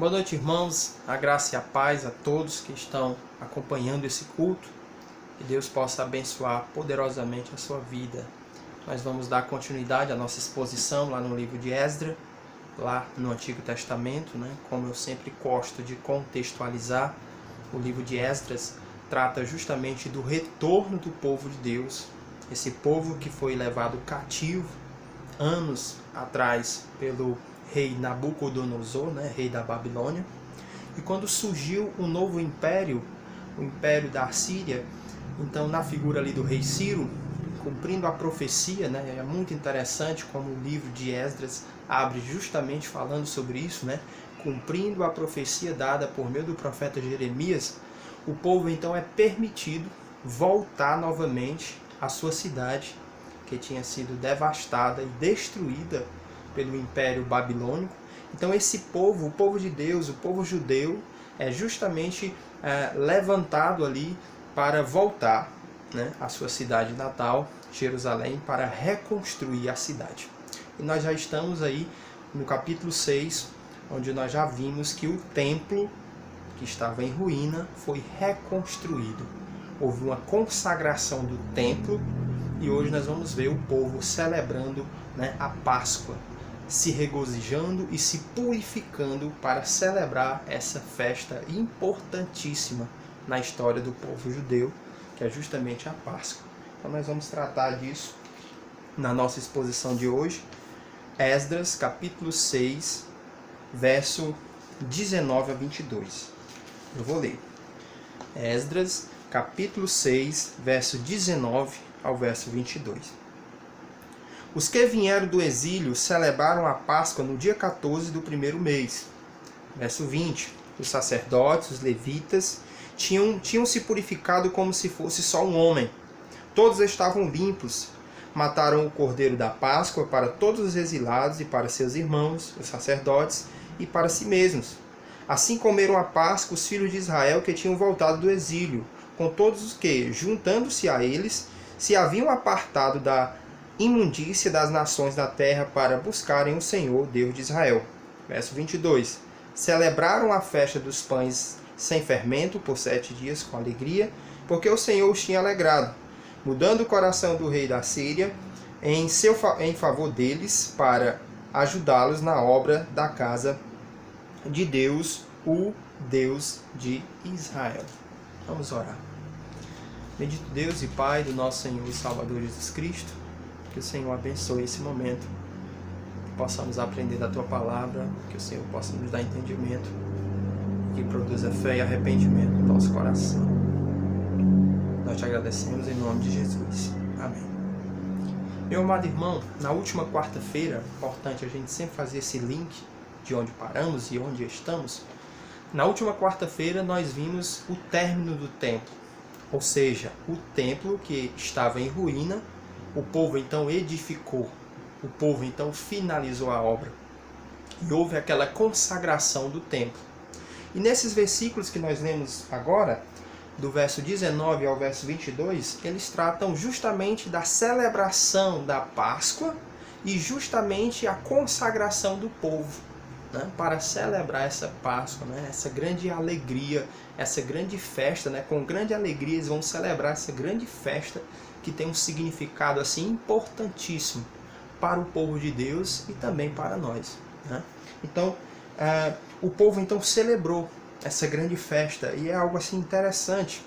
Boa noite, irmãos. A graça e a paz a todos que estão acompanhando esse culto. Que Deus possa abençoar poderosamente a sua vida. Nós vamos dar continuidade à nossa exposição lá no livro de Esdras, lá no Antigo Testamento, né? Como eu sempre gosto de contextualizar, o livro de Esdras trata justamente do retorno do povo de Deus, esse povo que foi levado cativo anos atrás pelo rei Nabucodonosor, né, rei da Babilônia. E quando surgiu um novo império, o império da Assíria, então na figura ali do rei Ciro, cumprindo a profecia, né, é muito interessante como o livro de Esdras abre justamente falando sobre isso, né, cumprindo a profecia dada por meio do profeta Jeremias, o povo então é permitido voltar novamente à sua cidade, que tinha sido devastada e destruída pelo Império Babilônico. Então esse povo, o povo de Deus, o povo judeu, é justamente levantado ali para voltar, né, à sua cidade natal, Jerusalém, para reconstruir a cidade. E nós já estamos aí no capítulo 6, onde nós já vimos que o templo, que estava em ruína, foi reconstruído. Houve uma consagração do templo e hoje nós vamos ver o povo celebrando, né, a Páscoa, se regozijando e se purificando para celebrar essa festa importantíssima na história do povo judeu, que é justamente a Páscoa. Então nós vamos tratar disso na nossa exposição de hoje. Esdras, capítulo 6, verso 19 a 22. Eu vou ler. Esdras, capítulo 6, verso 19 ao verso 22. Os que vieram do exílio celebraram a Páscoa no dia 14 do primeiro mês. Verso 20. Os sacerdotes, os levitas, tinham se purificado como se fosse só um homem. Todos estavam limpos. Mataram o cordeiro da Páscoa para todos os exilados e para seus irmãos, os sacerdotes, e para si mesmos. Assim comeram a Páscoa os filhos de Israel que tinham voltado do exílio, com todos os que, juntando-se a eles, se haviam apartado da imundícia das nações da terra para buscarem o Senhor, Deus de Israel. Verso 22. Celebraram a festa dos pães sem fermento por 7 dias com alegria, porque o Senhor os tinha alegrado, mudando o coração do rei da Síria em favor deles, para ajudá-los na obra da casa de Deus, o Deus de Israel. Vamos orar. Bendito Deus e Pai do nosso Senhor e Salvador Jesus Cristo, que o Senhor abençoe esse momento, que possamos aprender da Tua Palavra, que o Senhor possa nos dar entendimento, que produza fé e arrependimento no nosso coração. Nós te agradecemos em nome de Jesus. Amém. Meu amado irmão, na última quarta-feira, importante a gente sempre fazer esse link de onde paramos e onde estamos. Na última quarta-feira nós vimos o término do templo, ou seja, o templo que estava em ruína. O povo então edificou, o povo então finalizou a obra. E houve aquela consagração do templo. E nesses versículos que nós lemos agora, do verso 19 ao verso 22, eles tratam justamente da celebração da Páscoa e justamente a consagração do povo, né, para celebrar essa Páscoa, né, essa grande alegria, essa grande festa, né, com grande alegria eles vão celebrar essa grande festa que tem um significado assim importantíssimo para o povo de Deus e também para nós, né? Então, o povo então celebrou essa grande festa e é algo assim interessante,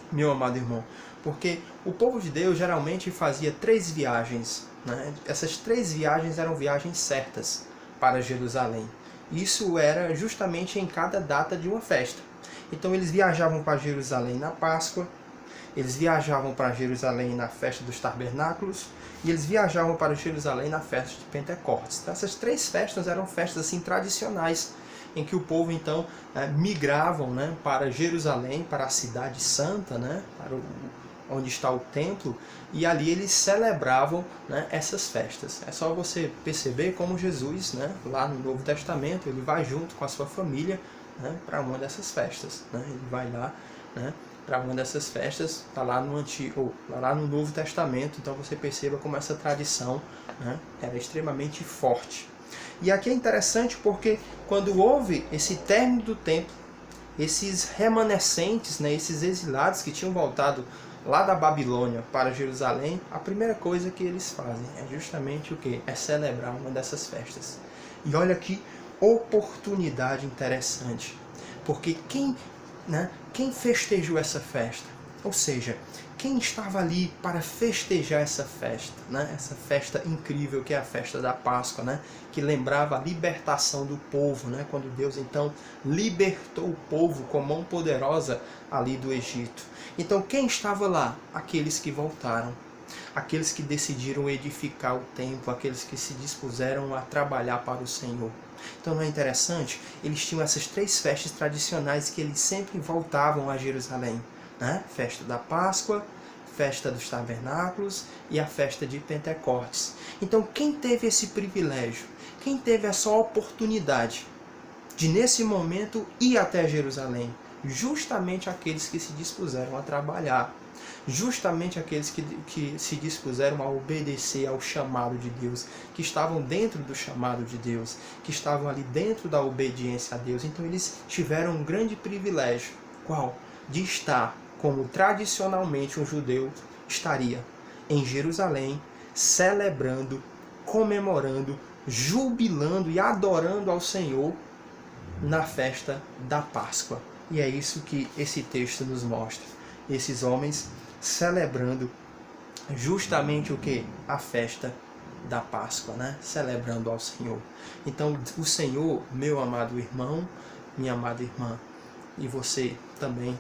meu amado irmão, porque o povo de Deus geralmente fazia 3 viagens, né? Essas 3 viagens eram viagens certas para Jerusalém. Isso era justamente em cada data de uma festa. Então eles viajavam para Jerusalém na Páscoa, eles viajavam para Jerusalém na festa dos tabernáculos e eles viajavam para Jerusalém na festa de Pentecostes. Então, essas 3 festas eram festas assim tradicionais, em que o povo então migravam, né, para Jerusalém, para a cidade santa, né, para onde está o templo, e ali eles celebravam, né, essas festas. É só você perceber como Jesus, né, lá no Novo Testamento, ele vai junto com a sua família, né, para uma dessas festas, né, ele vai lá, né, para uma dessas festas, está lá no Antigo, lá no Novo Testamento. Então você perceba como essa tradição, né, era extremamente forte. E aqui é interessante porque quando houve esse término do templo, esses remanescentes, né, esses exilados que tinham voltado lá da Babilônia para Jerusalém, a primeira coisa que eles fazem é justamente o quê? É celebrar uma dessas festas. E olha que oportunidade interessante, porque quem festejou essa festa? Ou seja, quem estava ali para festejar essa festa, né? Essa festa incrível que é a festa da Páscoa, né? Que lembrava a libertação do povo, né? Quando Deus então libertou o povo com mão poderosa ali do Egito. Então quem estava lá? Aqueles que voltaram, aqueles que decidiram edificar o templo, aqueles que se dispuseram a trabalhar para o Senhor. Então não é interessante? Eles tinham essas 3 festas tradicionais que eles sempre voltavam a Jerusalém, né? Festa da Páscoa, festa dos tabernáculos e a festa de Pentecostes. Então quem teve esse privilégio? Quem teve essa oportunidade de nesse momento ir até Jerusalém? Justamente aqueles que se dispuseram a trabalhar, justamente aqueles que se dispuseram a obedecer ao chamado de Deus, que estavam dentro do chamado de Deus, que estavam ali dentro da obediência a Deus. Então eles tiveram um grande privilégio. Qual? De estar como tradicionalmente um judeu estaria em Jerusalém, celebrando, comemorando, jubilando e adorando ao Senhor na festa da Páscoa. E é isso que esse texto nos mostra. Esses homens celebrando justamente o que? A festa da Páscoa, né? Celebrando ao Senhor. Então, o Senhor, meu amado irmão, minha amada irmã, e você também,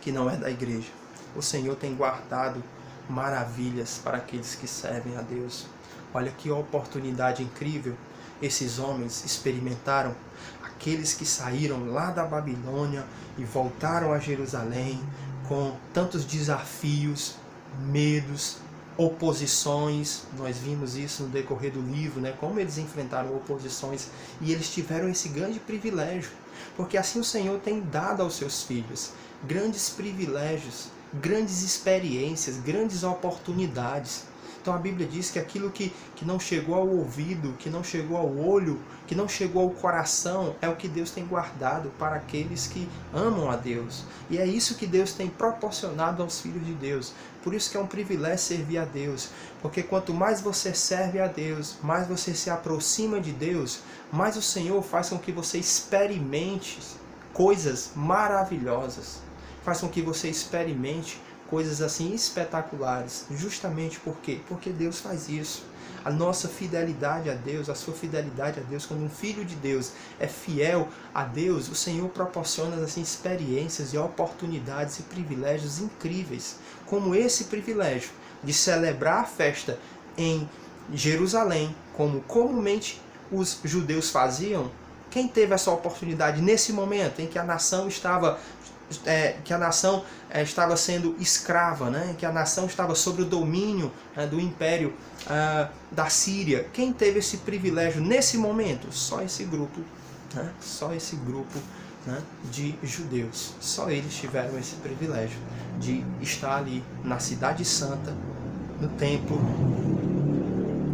que não é da igreja, o Senhor tem guardado maravilhas para aqueles que servem a Deus. Olha que oportunidade incrível esses homens experimentaram. Aqueles que saíram lá da Babilônia e voltaram a Jerusalém com tantos desafios, medos, oposições. Nós vimos isso no decorrer do livro, né? Como eles enfrentaram oposições, e eles tiveram esse grande privilégio, porque assim o Senhor tem dado aos seus filhos grandes privilégios, grandes experiências, grandes oportunidades. Então a Bíblia diz que aquilo que não chegou ao ouvido, que não chegou ao olho, que não chegou ao coração, é o que Deus tem guardado para aqueles que amam a Deus. E é isso que Deus tem proporcionado aos filhos de Deus. Por isso que é um privilégio servir a Deus. Porque quanto mais você serve a Deus, mais você se aproxima de Deus, mais o Senhor faz com que você experimente coisas maravilhosas. Faz com que você experimente coisas assim espetaculares. Justamente por quê? Porque Deus faz isso. A nossa fidelidade a Deus, a sua fidelidade a Deus, quando um filho de Deus é fiel a Deus, o Senhor proporciona assim experiências e oportunidades e privilégios incríveis, como esse privilégio de celebrar a festa em Jerusalém, como comumente os judeus faziam. Quem teve essa oportunidade nesse momento em que a nação estava estava sendo escrava, né? Que a nação estava sob o domínio do império da Síria? Quem teve esse privilégio nesse momento? Só esse grupo, né? Só esse grupo, né, de judeus. Só eles tiveram esse privilégio de estar ali na Cidade Santa, no templo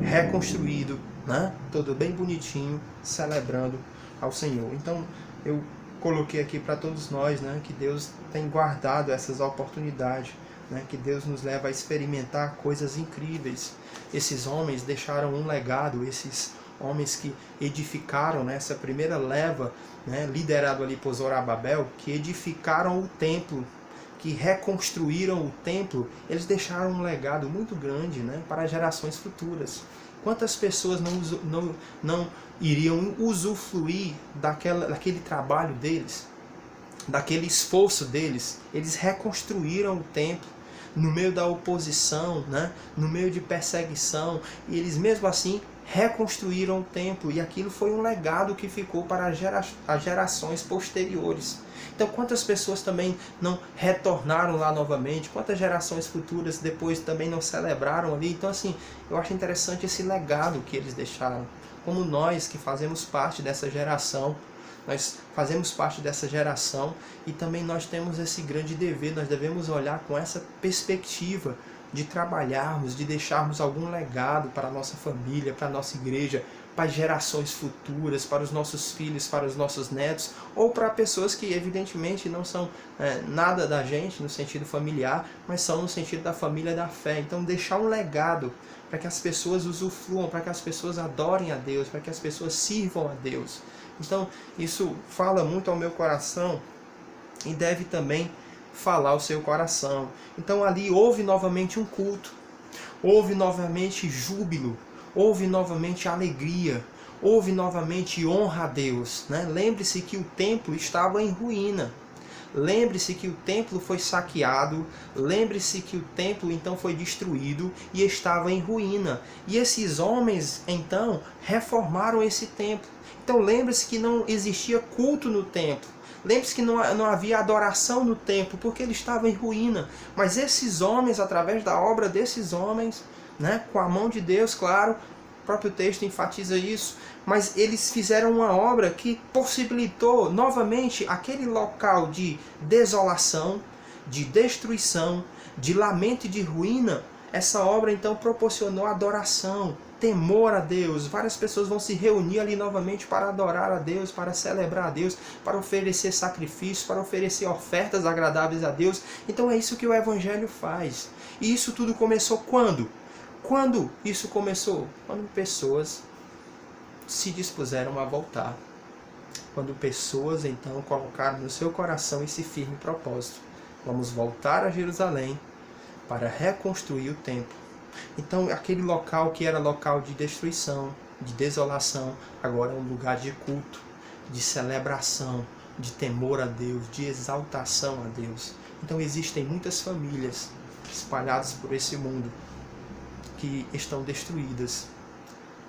reconstruído, né? Todo bem bonitinho, celebrando ao Senhor. Então eu coloquei aqui para todos nós, né, que Deus tem guardado essas oportunidades, né, que Deus nos leva a experimentar coisas incríveis. Esses homens deixaram um legado, esses homens que edificaram, né, essa primeira leva, né, liderado ali por Zorobabel, que edificaram o templo, que reconstruíram o templo, eles deixaram um legado muito grande, né, para gerações futuras. Quantas pessoas não iriam usufruir daquele trabalho deles, daquele esforço deles? Eles reconstruíram o templo no meio da oposição, né? No meio de perseguição, e eles mesmo assim reconstruíram o templo, e aquilo foi um legado que ficou para as gerações posteriores. Então quantas pessoas também não retornaram lá novamente, quantas gerações futuras depois também não celebraram ali. Então assim, eu acho interessante esse legado que eles deixaram. Como nós que fazemos parte dessa geração, nós fazemos parte dessa geração, e também nós temos esse grande dever, nós devemos olhar com essa perspectiva de trabalharmos, de deixarmos algum legado para a nossa família, para a nossa igreja, para gerações futuras, para os nossos filhos, para os nossos netos, ou para pessoas que evidentemente não são nada da gente no sentido familiar, mas são no sentido da família da fé. Então deixar um legado para que as pessoas usufruam, para que as pessoas adorem a Deus, para que as pessoas sirvam a Deus. Então isso fala muito ao meu coração e deve também falar ao seu coração. Então ali houve novamente um culto, houve novamente júbilo, houve novamente alegria, houve novamente honra a Deus, né? Lembre-se que o templo estava em ruína. Lembre-se que o templo foi saqueado, lembre-se que o templo então foi destruído e estava em ruína. E esses homens então reformaram esse templo. Então lembre-se que não existia culto no templo. Lembre-se que não havia adoração no templo, porque ele estava em ruína. Mas esses homens, através da obra desses homens, né, com a mão de Deus, claro, o próprio texto enfatiza isso, mas eles fizeram uma obra que possibilitou novamente aquele local de desolação, de destruição, de lamento e de ruína. Essa obra então proporcionou adoração, temor a Deus. Várias pessoas vão se reunir ali novamente para adorar a Deus, para celebrar a Deus, para oferecer sacrifícios, para oferecer ofertas agradáveis a Deus. Então é isso que o Evangelho faz. E isso tudo começou quando? Quando isso começou? Quando pessoas se dispuseram a voltar. Quando pessoas então colocaram no seu coração esse firme propósito. Vamos voltar a Jerusalém para reconstruir o templo. Então aquele local que era local de destruição, de desolação, agora é um lugar de culto, de celebração, de temor a Deus, de exaltação a Deus. Então existem muitas famílias espalhadas por esse mundo que estão destruídas,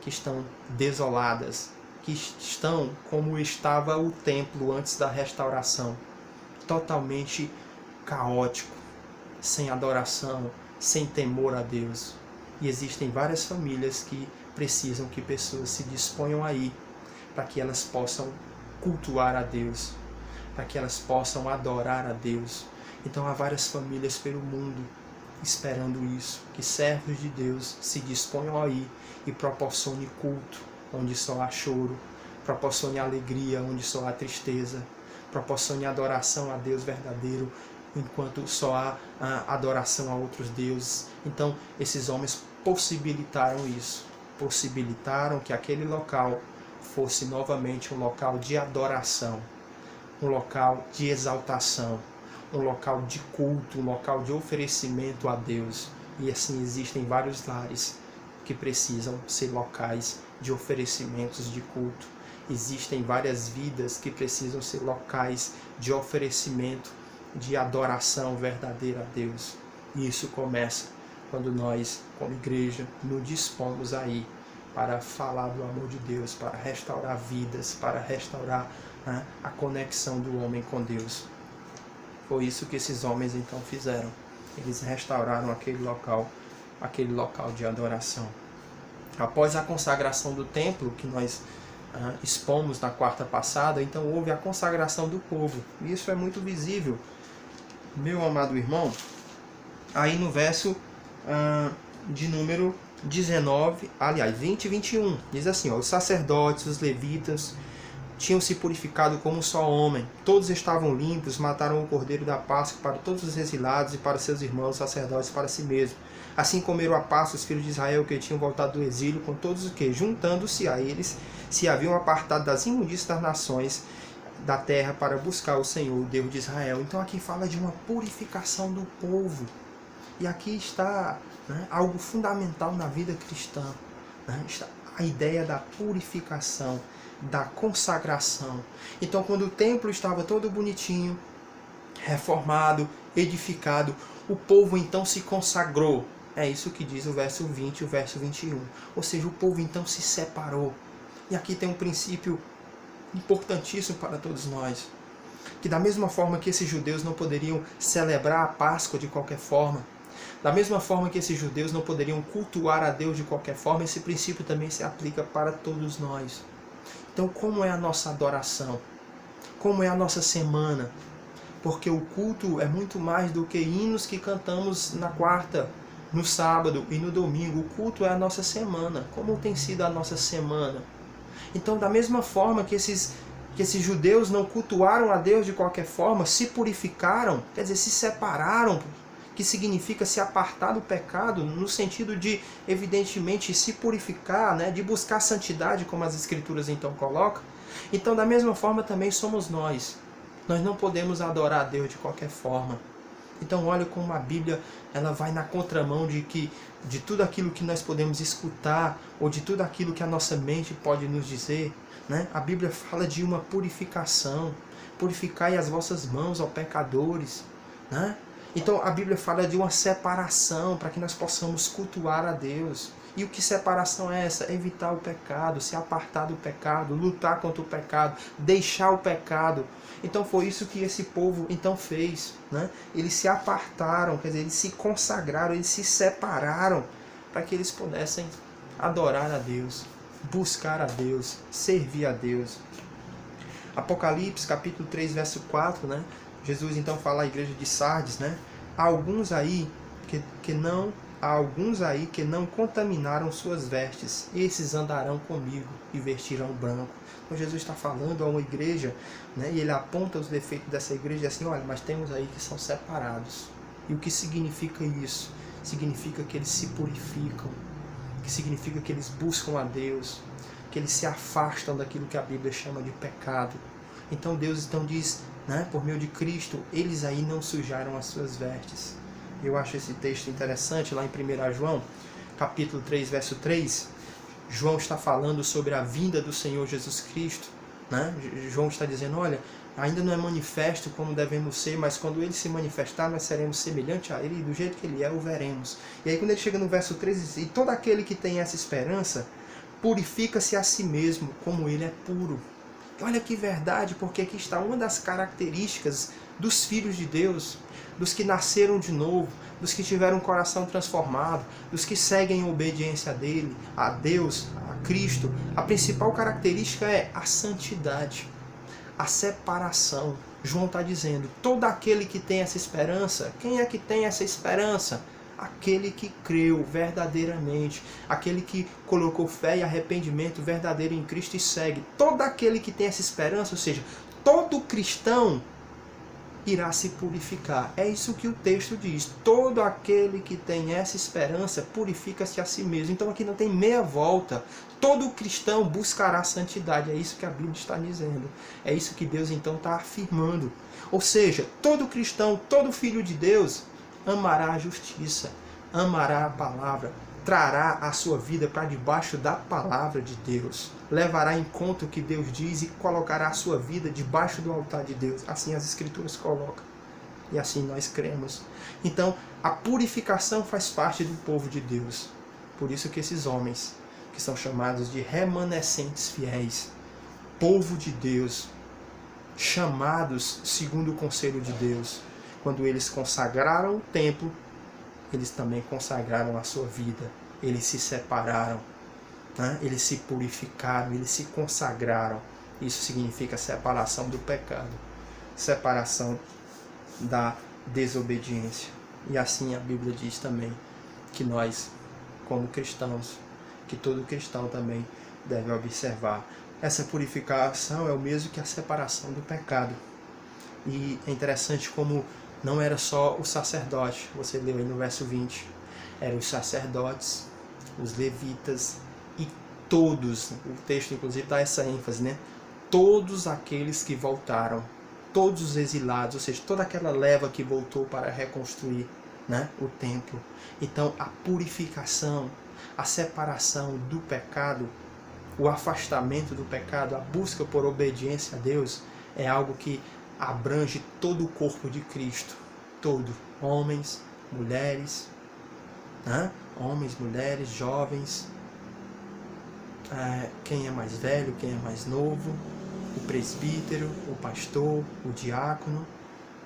que estão desoladas, que estão como estava o templo antes da restauração, totalmente caótico, sem adoração, sem temor a Deus. E existem várias famílias que precisam que pessoas se disponham aí, para que elas possam cultuar a Deus, para que elas possam adorar a Deus. Então há várias famílias pelo mundo esperando isso, que servos de Deus se disponham aí e proporcione culto onde só há choro, proporcione alegria onde só há tristeza, proporcione adoração a Deus verdadeiro enquanto só há adoração a outros deuses. Então esses homens possibilitaram isso, possibilitaram que aquele local fosse novamente um local de adoração, um local de exaltação, um local de culto, um local de oferecimento a Deus. E assim existem vários lares que precisam ser locais de oferecimentos de culto. Existem várias vidas que precisam ser locais de oferecimento, de adoração verdadeira a Deus. E isso começa quando nós, como igreja, nos dispomos aí para falar do amor de Deus, para restaurar vidas, para restaurar a conexão do homem com Deus. Foi isso que esses homens então fizeram. Eles restauraram aquele local de adoração. Após a consagração do templo, que nós expomos na quarta passada, então houve a consagração do povo. Isso é muito visível, meu amado irmão, aí no verso de número 19, aliás, 20 e 21. Diz assim, os sacerdotes, os levitas, tinham se purificado como um só homem. Todos estavam limpos, mataram o cordeiro da Páscoa para todos os exilados e para seus irmãos sacerdotes para si mesmos. Assim comeram a Páscoa os filhos de Israel que tinham voltado do exílio, com todos os que, juntando-se a eles, se haviam apartado das imundícias das nações da terra para buscar o Senhor, o Deus de Israel. Então aqui fala de uma purificação do povo. E aqui está algo fundamental na vida cristã. Está a ideia da purificação, da consagração. Então quando o templo estava todo bonitinho, reformado, edificado, o povo então se consagrou. É isso que diz o verso 20 e o verso 21. Ou seja, o povo então se separou. E aqui tem um princípio importantíssimo para todos nós. Que da mesma forma que esses judeus não poderiam celebrar a Páscoa de qualquer forma, da mesma forma que esses judeus não poderiam cultuar a Deus de qualquer forma, esse princípio também se aplica para todos nós. Então, como é a nossa adoração? Como é a nossa semana? Porque o culto é muito mais do que hinos que cantamos na quarta, no sábado e no domingo. O culto é a nossa semana. Como tem sido a nossa semana? Então, da mesma forma que esses judeus não cultuaram a Deus de qualquer forma, se purificaram, quer dizer, se separaram, que significa se apartar do pecado, no sentido de, evidentemente, se purificar, né, de buscar santidade, como as Escrituras então colocam. Então, da mesma forma também somos nós. Nós não podemos adorar a Deus de qualquer forma. Então, olha como a Bíblia ela vai na contramão de tudo aquilo que nós podemos escutar, ou de tudo aquilo que a nossa mente pode nos dizer. Né? A Bíblia fala de uma purificação. Purificai as vossas mãos, ó pecadores. Né? Então a Bíblia fala de uma separação para que nós possamos cultuar a Deus. E o que separação é essa? Evitar o pecado, se apartar do pecado, lutar contra o pecado, deixar o pecado. Então foi isso que esse povo então fez. Né? Eles se apartaram, quer dizer, eles se consagraram, eles se separaram para que eles pudessem adorar a Deus, buscar a Deus, servir a Deus. Apocalipse capítulo 3, verso 4, né? Jesus então fala à igreja de Sardes, né? Há alguns aí que não contaminaram suas vestes, esses andarão comigo e vestirão branco. Então Jesus está falando a uma igreja, né? E ele aponta os defeitos dessa igreja e diz assim, olha, mas temos aí que são separados. E o que significa isso? Significa que eles se purificam, que significa que eles buscam a Deus, que eles se afastam daquilo que a Bíblia chama de pecado. Então Deus então diz, né, por meio de Cristo, eles aí não sujaram as suas vestes. Eu acho esse texto interessante, lá em 1 João, capítulo 3, verso 3, João está falando sobre a vinda do Senhor Jesus Cristo. Né? João está dizendo, olha, ainda não é manifesto como devemos ser, mas quando ele se manifestar, nós seremos semelhantes a ele, e do jeito que ele é, o veremos. E aí quando ele chega no verso 13, diz, e todo aquele que tem essa esperança, purifica-se a si mesmo, como ele é puro. Olha que verdade, porque aqui está uma das características dos filhos de Deus, dos que nasceram de novo, dos que tiveram um coração transformado, dos que seguem a obediência dele, a Deus, a Cristo. A principal característica é a santidade, a separação. João está dizendo, todo aquele que tem essa esperança, quem é que tem essa esperança? Aquele que creu verdadeiramente, aquele que colocou fé e arrependimento verdadeiro em Cristo e segue. Todo aquele que tem essa esperança, ou seja, todo cristão irá se purificar. É isso que o texto diz. Todo aquele que tem essa esperança purifica-se a si mesmo. Então aqui não tem meia volta. Todo cristão buscará santidade. É isso que a Bíblia está dizendo. É isso que Deus então está afirmando. Ou seja, todo cristão, todo filho de Deus amará a justiça, amará a palavra, trará a sua vida para debaixo da palavra de Deus, levará em conta o que Deus diz e colocará a sua vida debaixo do altar de Deus. Assim as Escrituras colocam. E assim nós cremos. Então, a purificação faz parte do povo de Deus. Por isso que esses homens, que são chamados de remanescentes fiéis, povo de Deus, chamados segundo o conselho de Deus, quando eles consagraram o templo, eles também consagraram a sua vida. Eles se separaram, né? Eles se purificaram, eles se consagraram. Isso significa separação do pecado, separação da desobediência. E assim a Bíblia diz também que nós, como cristãos, que todo cristão também deve observar. Essa purificação é o mesmo que a separação do pecado. E é interessante como não era só o sacerdote, você leu aí no verso 20, eram os sacerdotes, os levitas e todos, o texto inclusive dá essa ênfase, né? Todos aqueles que voltaram, todos os exilados, ou seja, toda aquela leva que voltou para reconstruir, né, o templo. Então a purificação, a separação do pecado, o afastamento do pecado, a busca por obediência a Deus é algo que abrange todo o corpo de Cristo, todo, homens, mulheres, né? Homens, mulheres, jovens, quem é mais velho, quem é mais novo, o presbítero, o pastor, o diácono,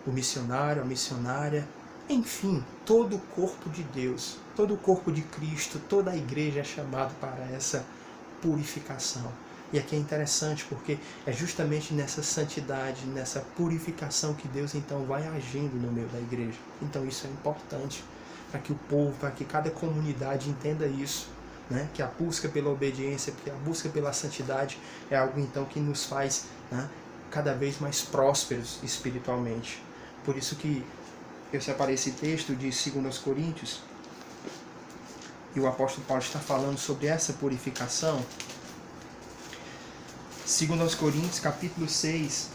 o missionário, a missionária, enfim, todo o corpo de Deus, todo o corpo de Cristo, toda a igreja é chamado para essa purificação. E aqui é interessante porque é justamente nessa santidade, nessa purificação que Deus então vai agindo no meio da igreja. Então isso é importante para que o povo, para que cada comunidade entenda isso, né, que a busca pela obediência, que a busca pela santidade é algo então que nos faz, né, cada vez mais prósperos espiritualmente. Por isso que eu separei esse texto de 2 Coríntios, e o apóstolo Paulo está falando sobre essa purificação. 2 Coríntios capítulo 6,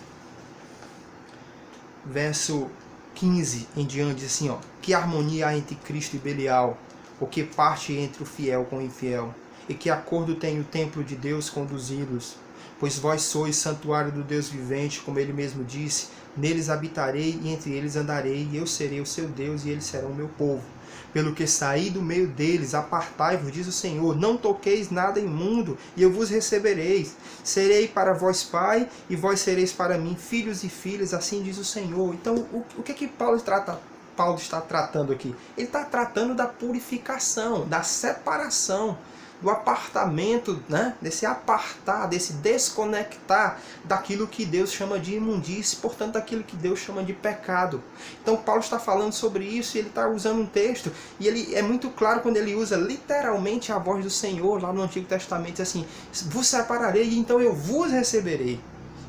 verso 15 em diante, diz assim, ó: que harmonia há entre Cristo e Belial, ou que parte entre o fiel com o infiel, e que acordo tem o templo de Deus com dos ídolos? Pois vós sois santuário do Deus vivente, como ele mesmo disse: neles habitarei e entre eles andarei, e eu serei o seu Deus e eles serão o meu povo. Pelo que saí do meio deles, apartai-vos, diz o Senhor, não toqueis nada imundo, e eu vos recebereis. Serei para vós pai, e vós sereis para mim filhos e filhas, assim diz o Senhor. Então, o que é que Paulo está tratando aqui? Ele está tratando da purificação, da separação, do apartamento, né? Desse apartar, desse desconectar daquilo que Deus chama de imundície, portanto daquilo que Deus chama de pecado. Então Paulo está falando sobre isso, e ele está usando um texto, e ele é muito claro quando ele usa literalmente a voz do Senhor lá no Antigo Testamento, assim: vos separarei, e então eu vos receberei,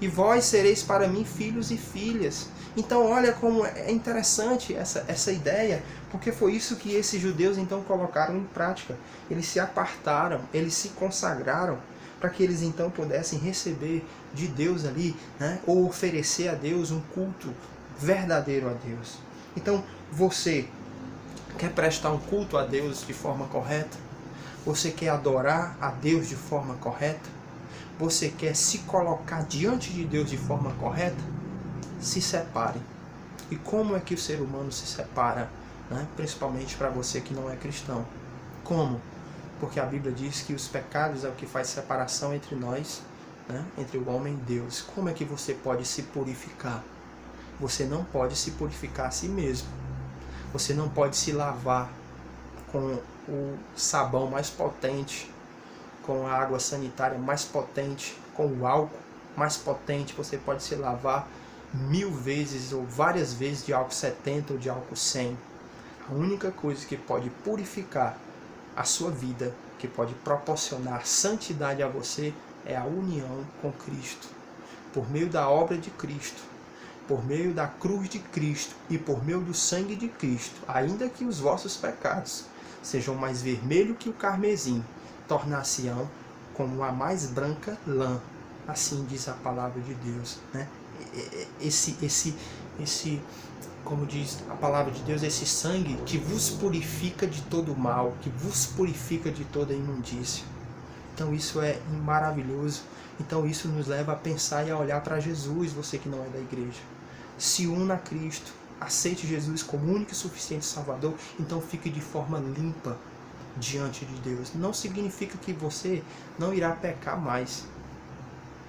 e vós sereis para mim filhos e filhas. Então olha como é interessante essa ideia, porque foi isso que esses judeus então colocaram em prática. Eles se apartaram, eles se consagraram, para que eles então pudessem receber de Deus ali, né, ou oferecer a Deus um culto verdadeiro a Deus. Então você quer prestar um culto a Deus de forma correta? Você quer adorar a Deus de forma correta? Você quer se colocar diante de Deus de forma correta? Se separe. E como é que o ser humano se separa, né? Principalmente para você que não é cristão? Como? Porque a Bíblia diz que os pecados é o que faz separação entre nós, né? Entre o homem e Deus. Como é que você pode se purificar? Você não pode se purificar a si mesmo. Você não pode se lavar com o sabão mais potente, com a água sanitária mais potente, com o álcool mais potente. Você pode se lavar 1000 vezes ou várias vezes de álcool 70 ou de álcool 100. A única coisa que pode purificar a sua vida, que pode proporcionar santidade a você, é a união com Cristo. Por meio da obra de Cristo, por meio da cruz de Cristo e por meio do sangue de Cristo, ainda que os vossos pecados sejam mais vermelhos que o carmesim, tornar-se-ão como a mais branca lã. Assim diz a palavra de Deus, né? Como diz a palavra de Deus, esse sangue que vos purifica de todo mal, que vos purifica de toda imundícia. Então isso é maravilhoso. Então isso nos leva a pensar e a olhar para Jesus, você que não é da igreja. Se una a Cristo, aceite Jesus como único e suficiente Salvador, então fique de forma limpa diante de Deus. Não significa que você não irá pecar mais.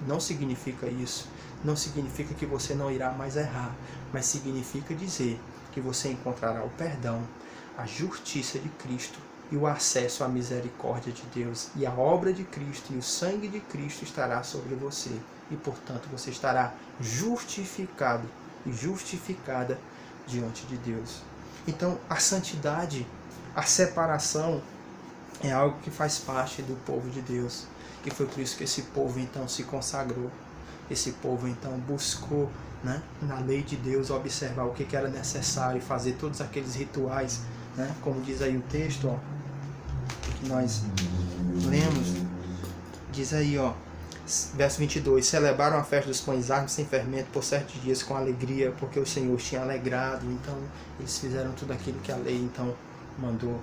Não significa isso. Não significa que você não irá mais errar, mas significa dizer que você encontrará o perdão, a justiça de Cristo e o acesso à misericórdia de Deus. E a obra de Cristo e o sangue de Cristo estará sobre você. E, portanto, você estará justificado e justificada diante de Deus. Então, a santidade, a separação, é algo que faz parte do povo de Deus. E foi por isso que esse povo, então, se consagrou. Esse povo então buscou, né, na lei de Deus observar o que era necessário, fazer todos aqueles rituais, né, como diz aí o texto, ó, que nós lemos, diz aí, ó, verso 22, celebraram a festa dos pães asmos sem fermento por 7 dias com alegria, porque o Senhor os tinha alegrado. Então eles fizeram tudo aquilo que a lei então mandou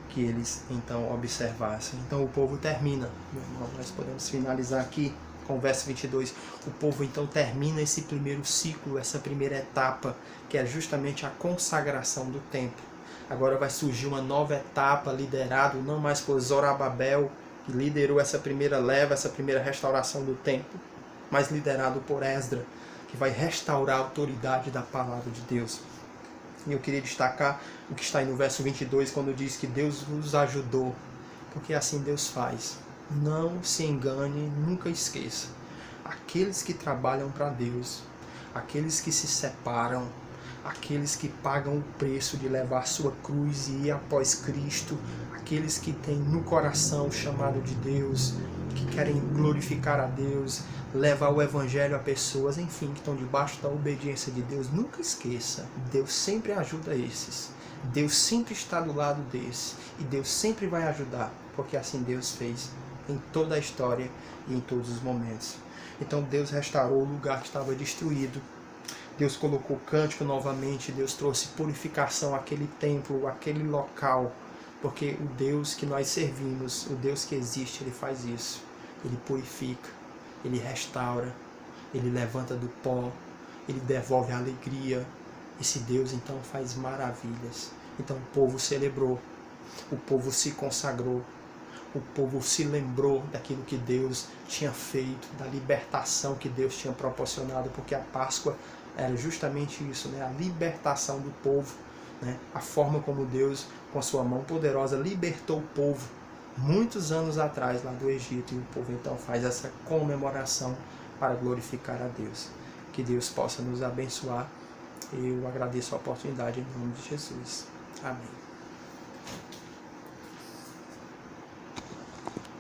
que eles então observassem. Então o povo termina, meu irmão, nós podemos finalizar aqui com o verso 22, o povo então termina esse primeiro ciclo, essa primeira etapa, que é justamente a consagração do templo. Agora vai surgir uma nova etapa, liderado não mais por Zorobabel, que liderou essa primeira leva, essa primeira restauração do templo, mas liderado por Esdras, que vai restaurar a autoridade da palavra de Deus. E eu queria destacar o que está aí no verso 22, quando diz que Deus nos ajudou, porque assim Deus faz. Não se engane, nunca esqueça. Aqueles que trabalham para Deus, aqueles que se separam, aqueles que pagam o preço de levar sua cruz e ir após Cristo, aqueles que têm no coração o chamado de Deus, que querem glorificar a Deus, levar o evangelho a pessoas, enfim, que estão debaixo da obediência de Deus. Nunca esqueça, Deus sempre ajuda esses. Deus sempre está do lado desse. E Deus sempre vai ajudar, porque assim Deus fez em toda a história e em todos os momentos. Então Deus restaurou o lugar que estava destruído. Deus colocou cântico novamente, Deus trouxe purificação àquele templo, àquele local, porque o Deus que nós servimos, o Deus que existe, Ele faz isso. Ele purifica, Ele restaura, Ele levanta do pó, Ele devolve a alegria. Esse Deus então faz maravilhas. Então o povo celebrou, o povo se consagrou, o povo se lembrou daquilo que Deus tinha feito, da libertação que Deus tinha proporcionado, porque a Páscoa era justamente isso, né? A libertação do povo, né? A forma como Deus, com a sua mão poderosa, libertou o povo muitos anos atrás lá do Egito, e o povo então faz essa comemoração para glorificar a Deus. Que Deus possa nos abençoar. Eu agradeço a oportunidade em nome de Jesus. Amém.